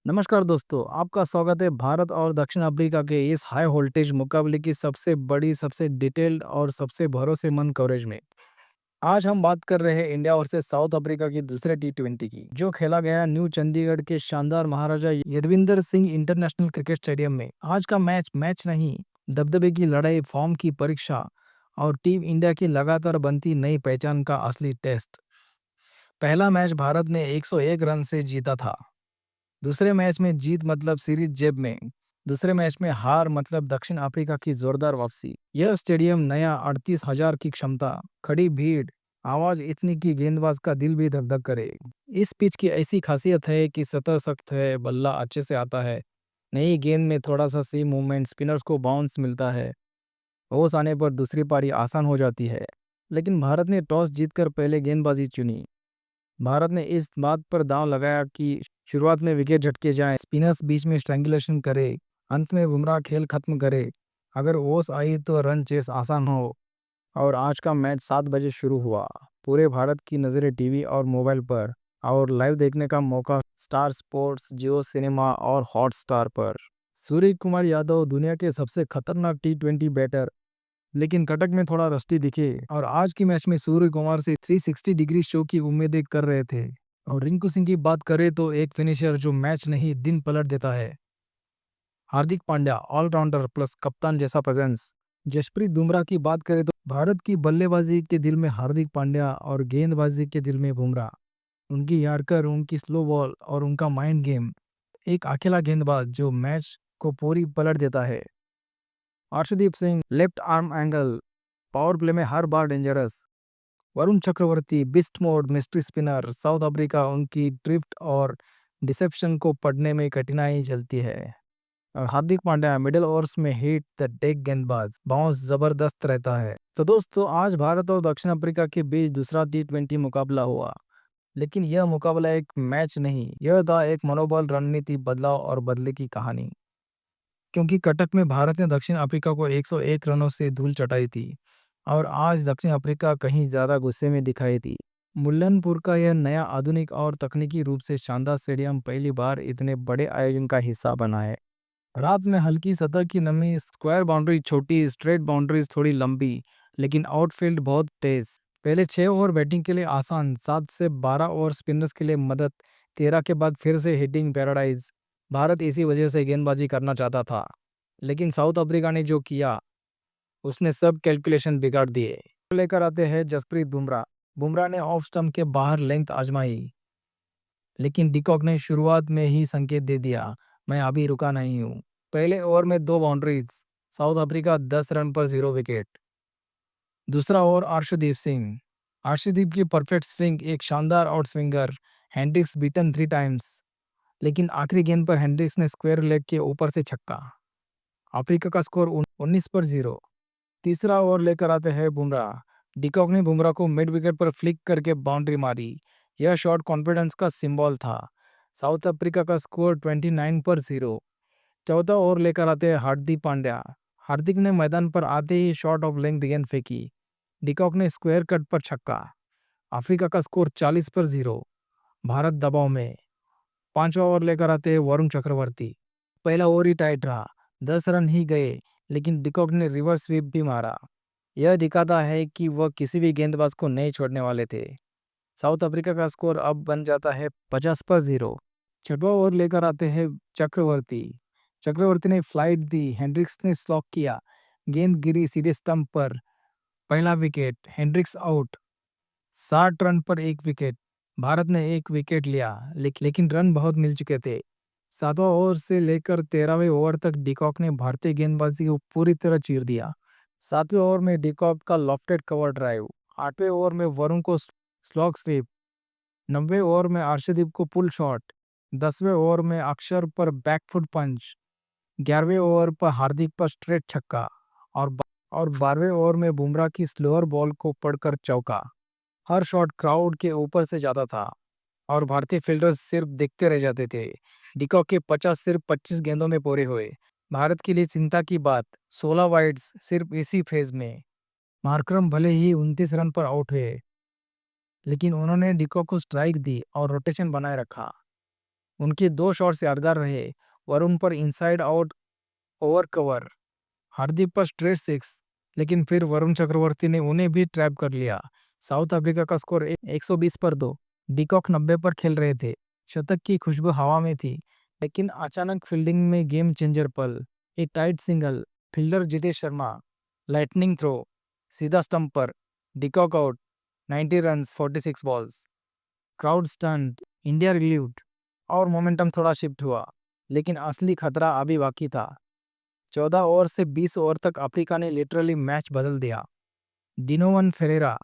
नमस्कार दोस्तों, आपका स्वागत है भारत और दक्षिण अफ्रीका के इस हाई वोल्टेज मुकाबले की सबसे बड़ी, सबसे डिटेल्ड और सबसे भरोसेमंद कवरेज में। आज हम बात कर रहे हैं इंडिया वर्सेस साउथ अफ्रीका की दूसरे टी20 की, जो खेला गया न्यू चंडीगढ़ के शानदार Maharaja Yadavindra Singh international cricket stadium में। आज का मैच मैच नहीं, दबदबे की लड़ाई, फॉर्म की परीक्षा और टीम इंडिया की लगातार बनती नई पहचान का असली टेस्ट। पहला मैच भारत ने 101 रन से जीता था। दूसरे मैच में जीत मतलब सीरीज जेब में। दूसरे मैच में हार मतलब दक्षिण अफ्रीका की जोरदार वापसी। यह स्टेडियम नया, 38,000 की क्षमता, खड़ी भीड़, आवाज इतनी कि गेंदबाज का दिल भी धक धक करे। इस पिच की ऐसी खासियत है कि सतह सख्त है, बल्ला अच्छे से आता है। नई गेंद में थोड़ा सा सी मूवमेंट, स्पिनर्स को बाउंस मिलता है। होश आने पर दूसरी पारी आसान हो जाती है। लेकिन भारत ने टॉस जीतकर पहले गेंदबाजी चुनी। भारत ने इस बात पर दांव लगाया कि शुरुआत में विकेट झटके जाएं, स्पिनर्स बीच में स्ट्रैंगुलेशन करे, अंत में बुमराह खेल खत्म करे। अगर ओस आई तो रन चेस आसान हो। और आज का मैच 7 बजे शुरू हुआ। पूरे भारत की नज़रें टीवी और मोबाइल पर, और लाइव देखने का मौका स्टार स्पोर्ट्स, जियो सिनेमा और हॉटस्टार पर। सूर्य कुमार यादव दुनिया के सबसे खतरनाक टी20 बैटर, लेकिन कटक में थोड़ा रस्टी दिखे। और आज की मैच में सूर्य कुमार से 360 डिग्री शो की उम्मीदें कर रहे थे। और रिंकू सिंह की बात करें तो एक फिनिशर जो मैच नहीं दिन पलट देता है। हार्दिक पांड्या ऑलराउंडर प्लस कप्तान जैसा प्रेजेंस। जसप्रीत बुमराह की बात करें तो भारत की बल्लेबाजी के दिल में हार्दिक पांड्या और गेंदबाजी के दिल में बुमराह। उनकी यार्कर, उनकी स्लो बॉल और उनका माइंड गेम। एक अकेला गेंदबाज जो मैच को पूरी पलट देता है। Arshdeep Singh left arm angle, power play में हर बार dangerous. Varun Chakravarthy beast mode mystery spinner. South Africa उनकी ड्रिफ्ट और डिसेप्शन को पढ़ने में कठिनाई चलती है। और हार्दिक पांड्या मिडिल ओवर्स में हिट द डेक गेंदबाज, बाउंस जबरदस्त रहता है। तो दोस्तों, आज भारत और दक्षिण अफ्रीका के बीच दूसरा टी20 मुकाबला हुआ। लेकिन यह मुकाबला एक मैच नहीं, यह था एक मनोबल, रणनीति, बदलाव और बदले की कहानी। क्योंकि कटक में भारत ने दक्षिण अफ्रीका को 101 रनों से धूल चटाई थी। और आज दक्षिण अफ्रीका कहीं ज्यादा गुस्से में दिखाई थी। मुल्लनपुर का यह नया, आधुनिक और तकनीकी रूप से शानदार स्टेडियम पहली बार इतने बड़े आयोजन का हिस्सा बना है। रात में हल्की सतह की नमी, स्क्वायर बाउंड्री छोटी, स्ट्रेट बाउंड्रीज थोड़ी लंबी, लेकिन आउटफील्ड बहुत तेज। पहले 6 ओवर बैटिंग के लिए आसान, 7 से 12 ओवर स्पिनर्स के लिए मदद, 13 के बाद फिर से हिटिंग पैराडाइज। भारत इसी वजह से गेंदबाजी करना चाहता था। लेकिन साउथ अफ्रीका ने जो किया, उसने सब कैलकुलेशन बिगाड़ दिए। लेकर आते हैं जसप्रीत बुमराह। बुमराह ने ऑफ स्टंप के बाहर लेंथ आजमाई, लेकिन डिकॉक ने शुरुआत में ही संकेत दे दिया, मैं अभी रुका नहीं हूँ। पहले ओवर में 2 बाउंड्रीज, साउथ अफ्रीका 10 रन पर 0 विकेट। दूसरा ओवर अर्शदीप सिंह। अर्शदीप की परफेक्ट स्विंग, एक शानदार out swinger. Hendricks beaten 3 times, लेकिन आखिरी गेंद पर हैंड्रिक्स ने स्क्वायर लेग के ऊपर से छक्का। अफ्रीका का स्कोर 19 पर 0। तीसरा ओवर लेकर आते हैं बुमराह। डिकॉक ने बुमराह को मिड विकेट पर फ्लिक करके बाउंड्री मारी। यह शॉट कॉन्फिडेंस का सिंबल था। साउथ अफ्रीका का स्कोर 29 पर 0। चौथा ओवर लेकर आते हैं हार्दिक पांड्या। हार्दिक ने मैदान पर आते ही शॉट ऑफ लेंथ गेंद फेंकी। डिकॉक ने स्क्वायर कट पर छक्का। अफ्रीका का स्कोर 40 पर 0। भारत दबाव में। पांचवा ओवर लेकर आते हैं वरुण चक्रवर्ती। पहला ओवर ही टाइट रहा, 10 रन ही गए, लेकिन डिकॉक ने रिवर्स स्वीप भी मारा। यह दिखाता है कि वह किसी भी गेंदबाज को नहीं छोड़ने वाले थे। साउथ अफ्रीका का स्कोर अब बन जाता है 50 पर 0। छठवां ओवर लेकर आते हैं चक्रवर्ती। चक्रवर्ती ने फ्लाइट दी, हेंड्रिक्स ने स्लॉक किया, गेंद गिरी सीधे स्टंप पर। पहला विकेट, हेंड्रिक्स आउट। 60 रन पर 1 विकेट। भारत ने 1 विकेट लिया, लेकिन रन बहुत मिल चुके थे। 7वां ओवर से लेकर 13वें ओवर तक डिकॉक ने भारतीय गेंदबाजी को पूरी तरह चीर दिया। 7वें ओवर में डिकॉक का लॉफ्टेड कवर ड्राइव। 8वें ओवर में वरुण को स्लॉग स्वीप। 90वें ओवर में अर्शदीप को पुल शॉट। 10वें ओवर में अक्षर पर बैकफुट पंच। 11वें ओवर पर हार्दिक पर स्ट्रेट छक्का। और 12वें ओवर में बुमराह की स्लोअर बॉल को पढ़कर चौका। हर शॉट क्राउड के ऊपर से जाता था, और भारतीय फील्डर्स सिर्फ देखते रह जाते थे। डिकॉक के 50 सिर्फ 25 गेंदों में पूरे हुए। भारत के लिए चिंता की बात, 16 वाइड्स सिर्फ इसी फेज में। मार्करम भले ही 29 रन पर आउट हुए, लेकिन उन्होंने डिकॉक को स्ट्राइक दी और रोटेशन बनाए रखा। उनके 2 शॉट्स यादगार रहे। वरुण पर इनसाइड आउट ओवर कवर, हार्दिक पर स्ट्रेट सिक्स, लेकिन फिर वरुण चक्रवर्ती ने उन्हें भी ट्रैप कर लिया। साउथ अफ्रीका का स्कोर 120 पर 2। डिकॉक 90 पर खेल रहे थे। शतक की खुशबू हवा में थी, लेकिन अचानक फील्डिंग में गेम चेंजर पल। एक tight single, fielder Jitesh Sharma, lightning throw, सीधा स्टंप पर, de Kock out, 90 runs 46 balls. Crowd stunned, India relieved और मोमेंटम थोड़ा शिफ्ट हुआ, लेकिन असली खतरा अभी बाकी था। 14 ओवर से 20 ओवर तक अफ्रीका ने लिटरली मैच बदल दिया। डिनोवन फेरेरा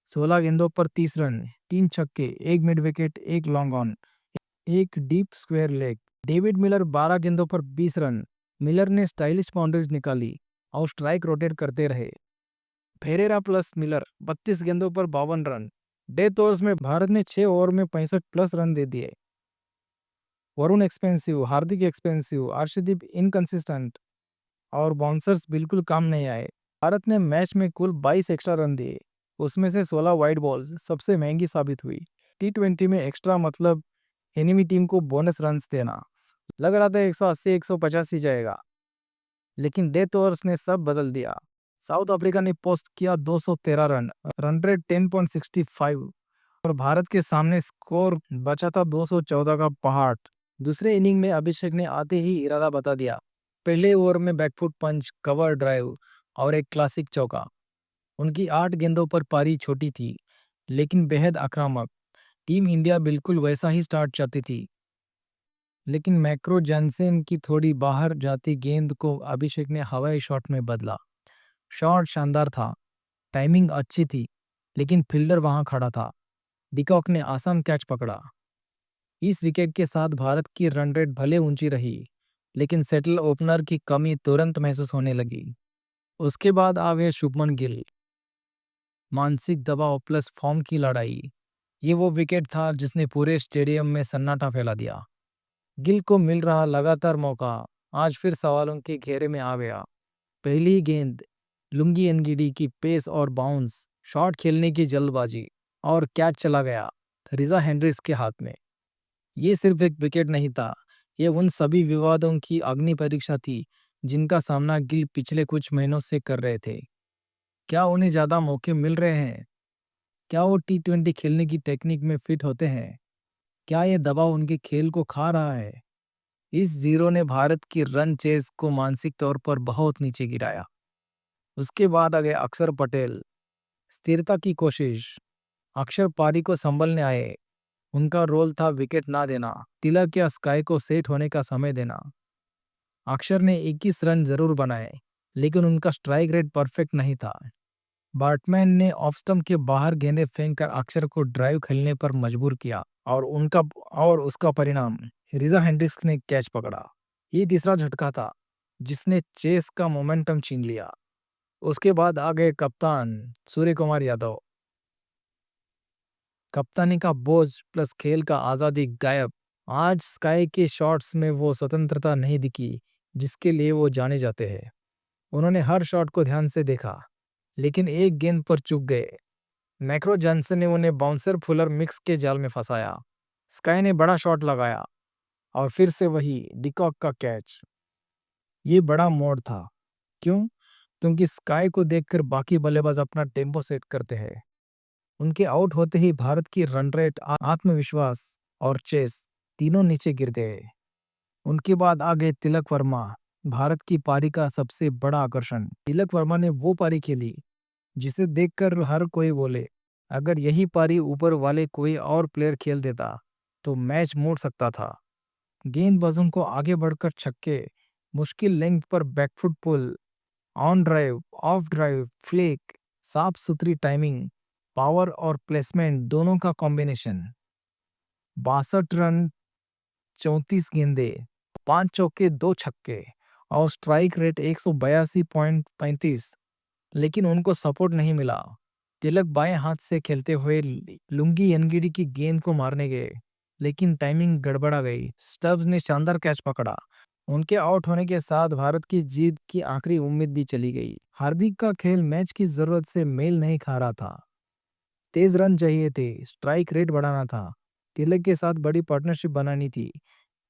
16 गेंदों पर 30 रन, 3 छक्के, 1 मिड विकेट, 1 लॉन्ग ऑन, एक deep square leg. David Miller 12 गेंदों पर 20 रन। मिलर ने स्टाइलिश बाउंड्रीज निकाली और स्ट्राइक रोटेट करते रहे। फेरेरा प्लस मिलर 32 गेंदों पर 52 रन। डेथ ओवर्स में भारत ने 6 ओवर में 65 प्लस रन दे दिए। वरुण एक्सपेंसिव, हार्दिक एक्सपेंसिव, अर्शदीप इनकंसिस्टेंट और बाउंसर्स बिल्कुल काम नहीं आए। भारत ने मैच में कुल 22 एक्स्ट्रा रन दिए, उसमें से 16 वाइड बॉल्स सबसे महंगी साबित हुई। टी20 में एक्स्ट्रा मतलब एनिमी टीम को बोनस रन्स देना। लग रहा था 180-150 ही जाएगा, लेकिन डेथ ओवर्स ने सब बदल दिया। साउथ अफ्रीका ने पोस्ट किया 213 रन, रन रेट 10.65 और भारत के सामने स्कोर बचा था 214 का पहाड़। दूसरे इनिंग में अभिषेक ने आते ही इरादा बता दिया। पहले ओवर में बैकफुट पंच, कवर ड्राइव और एक क्लासिक चौका। उनकी 8 गेंदों पर पारी छोटी थी, लेकिन बेहद आक्रामक। टीम इंडिया बिल्कुल वैसा ही स्टार्ट चाहती थी, लेकिन मैक्रो जॉनसन की थोड़ी बाहर जाती गेंद को अभिषेक ने हवाई शॉट में बदला। शॉट शानदार था, टाइमिंग अच्छी थी, लेकिन फील्डर वहां खड़ा था। डिकॉक ने आसान कैच पकड़ा। इस विकेट के साथ भारत की रन रेट भले ऊंची रही, लेकिन सेटल ओपनर की कमी तुरंत महसूस होने लगी। उसके बाद आ गए शुभमन गिल। मानसिक दबाव प्लस फॉर्म की लड़ाई। ये वो विकेट था जिसने पूरे स्टेडियम में सन्नाटा फैला दिया। गिल को मिल रहा लगातार मौका आज फिर सवालों के घेरे में आ गया। पहली गेंद, लुंगी एनगिडी की पेस और बाउंस, शॉट खेलने की जल्दबाजी और कैच चला गया रिजा हेंड्रिक्स के हाथ में। ये सिर्फ एक विकेट नहीं था, ये उन सभी विवादों की अग्नि परीक्षा थी जिनका सामना गिल पिछले कुछ महीनों से कर रहे थे। क्या उन्हें ज्यादा मौके मिल रहे हैं? क्या वो टी20 खेलने की टेक्निक में फिट होते हैं? क्या ये दबाव उनके खेल को खा रहा है? इस जीरो ने भारत की रन चेस को मानसिक तौर पर बहुत नीचे गिराया। उसके बाद आ गए अक्षर पटेल। स्थिरता की कोशिश। अक्षर पारी को संभलने आए। उनका रोल था विकेट ना देना, तिलक या स्काई को सेट होने का समय देना। अक्षर ने 21 रन जरूर बनाए, लेकिन उनका स्ट्राइक रेट परफेक्ट नहीं था। बैट्समैन ने ऑफ स्टंप के बाहर गेंदें फेंककर अक्षर को ड्राइव खेलने पर मजबूर किया और उसका परिणाम रिजा हेंड्रिक्स ने कैच पकड़ा। ये तीसरा झटका था जिसने चेस का मोमेंटम छीन लिया। उसके बाद आ गए कप्तान सूर्य कुमार यादव। कप्तानी का बोझ प्लस खेल का आजादी गायब। आज स्काई के शॉट्स में वो स्वतंत्रता नहीं दिखी जिसके लिए वो जाने जाते हैं। उन्होंने हर शॉट को ध्यान से देखा, लेकिन एक गेंद पर चूक गए। मैक्रो जॉनसन ने उन्हें बाउंसर फुलर मिक्स के जाल में फंसाया। स्काई ने बड़ा शॉट लगाया और फिर से वही डिकॉक का कैच। ये बड़ा मोड़ था। क्यों? क्योंकि स्काई को देखकर बाकी बल्लेबाज अपना टेम्पो सेट करते हैं। उनके आउट होते ही भारत की रन रेट, आत्मविश्वास और चेस तीनों नीचे गिर गए। उनके बाद आ गए तिलक वर्मा, भारत की पारी का सबसे बड़ा आकर्षण। तिलक वर्मा ने वो पारी खेली जिसे देखकर हर कोई बोले, अगर यही पारी ऊपर वाले कोई और प्लेयर खेल देता तो मैच मोड़ सकता था। गेंदबाजों को आगे बढ़कर छक्के, मुश्किल लेंथ पर back foot pull, on drive, off drive, flick, साफ सुथरी टाइमिंग, पावर और प्लेसमेंट दोनों का कॉम्बिनेशन। 62 रन, 34 गेंदे, 5 चौके, 2 छक्के और स्ट्राइक रेट 182.35। लेकिन उनको सपोर्ट नहीं मिला। तिलक बाएं हाथ से खेलते हुए लुंगी एनगिडी की गेंद को मारने गए, लेकिन टाइमिंग गड़बड़ा गई। स्टब्स ने शानदार कैच पकड़ा। उनके आउट होने के साथ भारत की जीत की आखिरी उम्मीद भी चली गई। हार्दिक का खेल मैच की जरूरत से मेल नहीं खा रहा था। तेज रन चाहिए थे, स्ट्राइक रेट बढ़ाना था, तिलक के साथ बड़ी पार्टनरशिप बनानी थी,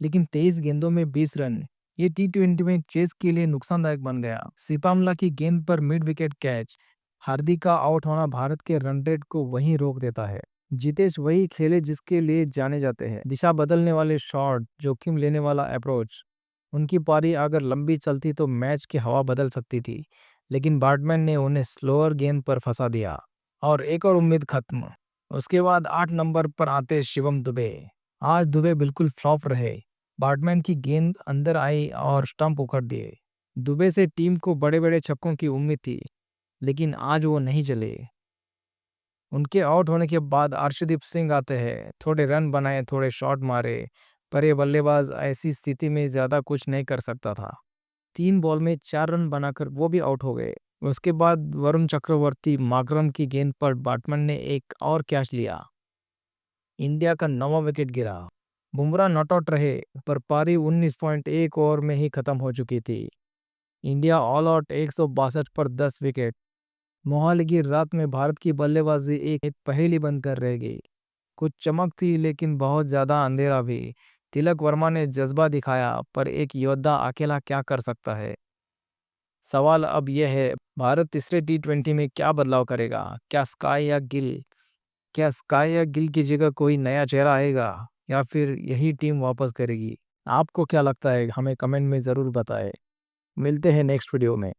लेकिन 23 गेंदों में 20 रन ये टी20 में चेस के लिए नुकसानदायक बन गया। सिपामला की गेंद पर मिड विकेट कैच, हार्दिक का आउट होना भारत के रन रेट को वहीं रोक देता है। जितेश वही खेले जिसके लिए जाने जाते हैं, दिशा बदलने वाले शॉट, जोखिम लेने वाला अप्रोच। उनकी पारी अगर लंबी चलती तो मैच की हवा बदल सकती थी, लेकिन बैट्समैन ने उन्हें स्लोअर गेंद पर फंसा दिया और एक और उम्मीद खत्म। उसके बाद 8 नंबर पर आते शिवम दुबे। आज दुबे बिल्कुल फ्लॉप रहे। बैट्समैन की गेंद अंदर आई और स्टंप उखड़ दिए। दुबे से टीम को बड़े बड़े छक्कों की उम्मीद थी, लेकिन आज वो नहीं चले। उनके आउट होने के बाद अर्शदीप सिंह आते हैं, थोड़े रन बनाए, थोड़े शॉट मारे, पर ये बल्लेबाज ऐसी स्थिति में ज़्यादा कुछ नहीं कर सकता था। 3 बॉल में 4 रन बनाकर वो भी आउट हो गए। उसके बाद वरुण चक्रवर्ती माकरम की गेंद पर बैट्समैन ने एक और कैच लिया। इंडिया का 9वां विकेट गिरा। बुमराह नॉट आउट रहे, पर पारी 19.1 ओवर में ही खत्म हो चुकी थी। इंडिया ऑल आउट 162 पर 10 विकेट। मोहाली की रात में भारत की बल्लेबाजी एक पहेली बनकर रह गई। कुछ चमक थी, लेकिन बहुत ज्यादा अंधेरा भी। तिलक वर्मा ने जज्बा दिखाया, पर एक योद्धा अकेला क्या कर सकता है। सवाल अब यह है, भारत तीसरे टी20 में क्या बदलाव करेगा? क्या स्काई या गिल की जगह कोई नया चेहरा आएगा, या फिर यही टीम वापस करेगी? आपको क्या लगता है? हमें कमेंट में ज़रूर बताएं। मिलते हैं नेक्स्ट वीडियो में।